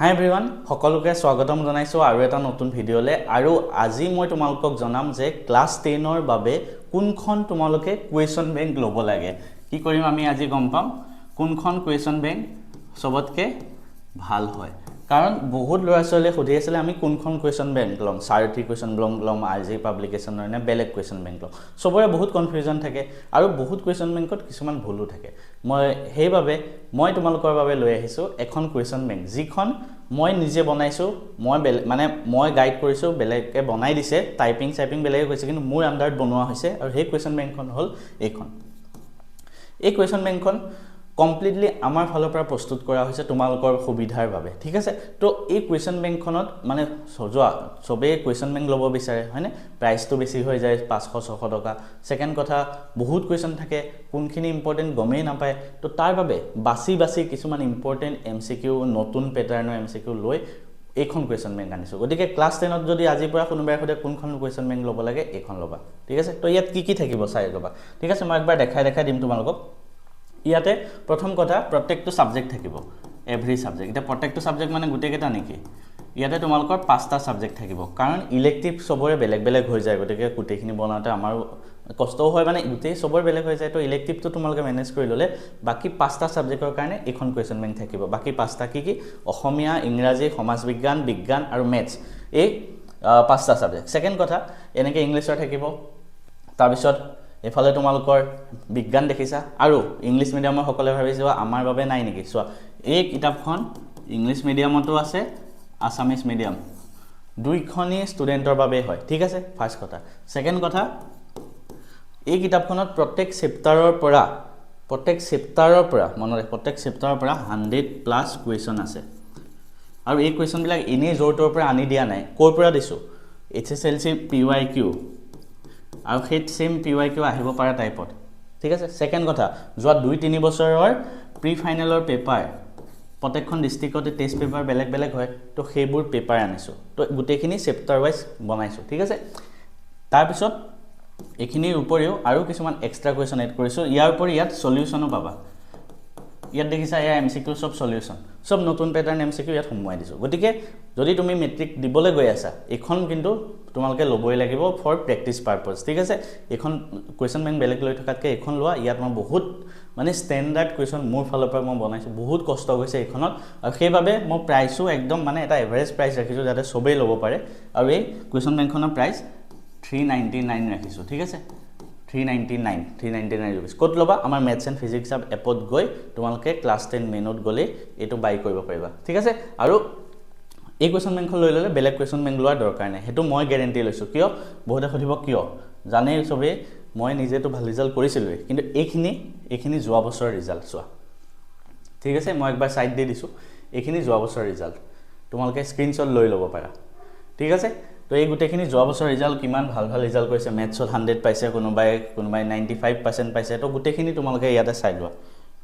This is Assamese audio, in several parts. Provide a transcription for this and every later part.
হাই এভৰিৱান সকলোকে স্বাগতম জনাইছো আৰু এটা নতুন ভিডিঅলে আৰু আজি মই তোমালোকক জনাম যে ক্লাস 10 ৰ বাবে কোনখন তোমালোকে কোৱেশ্চন বেংক লব লাগে কি কৰিম আমি আজি গম পাম কোনখন কোৱেশ্চন বেংক সবতকে ভাল হয় কাৰণ বহুত লৰা ছোৱালী খুদি আছিল আমি কোনখন কোৱেশ্চন বেংক লম সাৰথি কোৱেশ্চন বেংক লম আৰজি পাবলিকেশনৰ নে বেলেগ কোৱেশ্চন বেংক লম সবৰে বহুত কনফিউজন থাকে আৰু বহুত কোৱেশ্চন বেংকত কিছুমান ভুলু থাকে মই হেইভাবে মই তোমালোকৰ বাবে লৈ আহিছো এখন কোৱেশ্চন বেংক যিখন মই নিজে বনাইছো মই গাইড কৰিছো বেলেগকে বনাই দিছে টাইপিং বেলেগে কৈছে কিন্তু মোৰ আন্ডাৰত বনোৱা হৈছে আৰু সেই কোৱেশ্চন বেংকখন হল এইখন এই কোৱেশ্চন বেংকখন কমপ্লিটলি আমাৰ ফালৰ পৰা প্ৰস্তুত কৰা হৈছে তোমালোকৰ সুবিধাৰ বাবে ঠিক আছে তো এই কোৱেশ্চন বেংকখনত মানে সজোৱা সবে কোৱেশ্চন বেংক লব বিচাৰে হয়নে প্ৰাইসটো বেছি হৈ যায় 500 600 টকা সেকেন্ড কথা বহুত কোৱেশ্চন থাকে কোনখিনি ইম্পৰ্টেন্ট গমেই নাপায় তো তাৰ বাবে বাছি কিছুমান ইম্পৰ্টেন্ট এমসিকিউ নতুন প্যাটাৰ্নৰ এমসিকিউ লৈ এইখন কোৱেশ্চন বেংক আনিছো গতিকে ক্লাস 10 ত যদি আজি পৰা কোনোবাই খুদে কোনখন কোৱেশ্চন বেংক লব লাগে এইখন লবা ঠিক আছে তো ইয়াত কি থাকিব চাই লবা ঠিক আছে মই একবাৰ দেখাই দিম তোমালোকক ইয়াতে প্ৰথম কথা প্ৰত্যেকটো সাবজেক্ট থাকিব এভৰি সাবজেক্ট এটা প্ৰত্যেকটো সাবজেক্ট মানে গুটে কেটা নেকি ইয়াতে তোমালোকৰ পাঁচটা সাবজেক্ট থাকিব কাৰণ ইলেক্টিভ সবৰে বেলেগ হৈ যায় গতিকে গুটেখিনি বনাওতে আমাৰ কষ্টও হয় মানে গুটে সবৰে বেলেগ হৈ যায় তো ইলেক্টিভটো তোমালোকে মেনেজ কৰি ললে বাকি পাঁচটা সাবজেক্টৰ কাৰণে এখন কোৱেশ্চন বেংক থাকিব বাকি পাঁচটা কি অসমীয়া ইংৰাজী সমাজ বিজ্ঞান আৰু ম্যাথছ এই পাঁচটা সাবজেক্ট সেকেন্ড কথা এনেকে ইংলিশৰ থাকিব তাৰ পিছত এফালে তোমালোকৰ বিজ্ঞান দেখিছা আৰু ইংলিশ মিডিয়ামৰ সকলে ভাবিছো আমাৰ বাবে নাই নেকি সো এই কিতাপখন ইংলিশ মিডিয়ামতো আছে আসামিজ মিডিয়াম দুইখনি ষ্টুডেন্টৰ বাবে হয় ঠিক আছে ফাৰ্স্ট কথা সেকেন্ড কথা এই কিতাপখনত প্ৰত্যেক চেপ্টাৰৰ পৰা মনৰে প্ৰত্যেক চেপ্টাৰৰ পৰা 100+ কোৱেশ্চন আছে আৰু এই কোৱেশ্চন বিলাক এনে জোৰটোৰ পৰা আনি দিয়া নাই কৰ পৰা দিছো HSLC PYQ আৰু হেট সেম PYQ আহিব পাৰা টাইপত ঠিক আছে সেকেন্ড কথা যোৱা 2-3 বছৰৰ প্ৰি ফাইনেলৰ পেপাৰ প্ৰত্যেকখন ডিস্ট্ৰিক্টতে টেষ্ট পেপাৰ বেলেগ হয় তো সেইবোৰ পেপাৰ আনিছো তো গুটেখিনি চেপ্টাৰ ওয়াইজ বনাইছো ঠিক আছে তাৰ পিছত এখিনিৰ উপৰিও আৰু কিছুমান এক্সট্ৰা কোৱেশ্চন এড কৰিছো ইয়াৰ উপৰি ইয়াত সলিউশনো পাবা ইয়াত দেখিছা এয়া MCQ সব সলিউশন সব নতুন প্যাটাৰ্ন MCQ ইয়াত সমুৱাই দিছো গতিকে যদি তুমি মেট্ৰিক দিবলৈ গৈ আছা এখন কিন্তু তোমালকে লবই লাগিব ফৰ প্ৰেক্টিস পাৰপজ ঠিক আছে এখন কোৱেশ্চন বেংক বেলেগ লৈ থকাতকে এখন লোৱা ইয়াত মই বহুত মানে ষ্টেণ্ডাৰ্ড কোৱেশ্চন মোৰ ফালৰ পৰা মই বনাইছো বহুত কষ্ট হৈছে এখনত আৰু সেইভাবে মই প্ৰাইসও একদম মানে এটা এভাৰেজ প্ৰাইস ৰাখিছো যাতে সবেই লব পাৰে আৰু এই কোৱেশ্চন বেংকখনৰ প্ৰাইস 399 ৰাখিছো ঠিক আছে 399 rupees কত লবা আমাৰ ম্যাথছ এণ্ড ফিজিক্স এপত গৈ তোমালকে ক্লাস 10 মেনত গলে এটো বাই কৰিব পাৰিবা ঠিক আছে আৰু এই কোৱেশ্চন বেংকখন লৈ ললে বেলেগ কোৱেশ্চন বেংক লোৱাৰ দৰকাৰ নাই হেতু মই গ্যাৰান্টি লৈছো কিয় বহুতে খুদিব কিয় জানে সবে মই নিজে তো ভাল ৰিজাল্ট কৰিছিলো কিন্তু এইখিনি যোৱা বছৰৰ ৰিজাল্ট চোৱা ঠিক আছে মই একবাৰ সাইড দি দিছো এইখিনি যোৱা বছৰৰ ৰিজাল্ট তোমালকে স্ক্ৰিনশ্বট লৈ লব পাৰা ঠিক আছে তো এই গুটেখিনি যোৱা বছৰ ৰিজাল্ট কিমান ভাল ৰিজাল্ট কৰিছে ম্যাথছত 100 পাইছে কোনোবাই 95% পাইছে তো গুটেখিনি তোমালকে ইয়াতে চাই লোৱা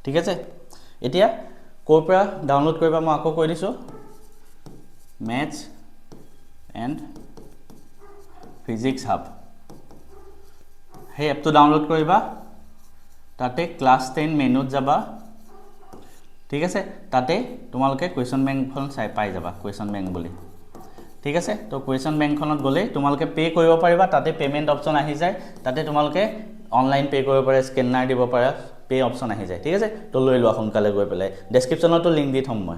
ঠিক আছে এতিয়া কৰ পৰা ডাউনলোড কৰিবা মই আকৌ কৈ দিছো ম্যাথছ এণ্ড ফিজিক্স হাব হে এপটো ডাউনলোড কৰিবা তাতে ক্লাস 10 মেনুত যাবা ঠিক আছে তাতে তোমালকে কোৱেশ্চন বেংকখন চাই পাই যাবা কোৱেশ্চন বেংক বুলি ঠিক আছে তো কোৱেশ্চন বেংকখনত গলে তোমালকে পে কৰিব পাৰিবা তাতে পেমেন্ট অপচন আহি যায় তাতে তোমালকে অনলাইন পে কৰিব পাৰে স্ক্যানাৰ দিব পাৰা পে অপচন আহি যায় ঠিক আছে তো লৈ লোৱা সোনকালে গৈ পেলাই ডেসক্ৰিপচনতো লিংক দি থম মই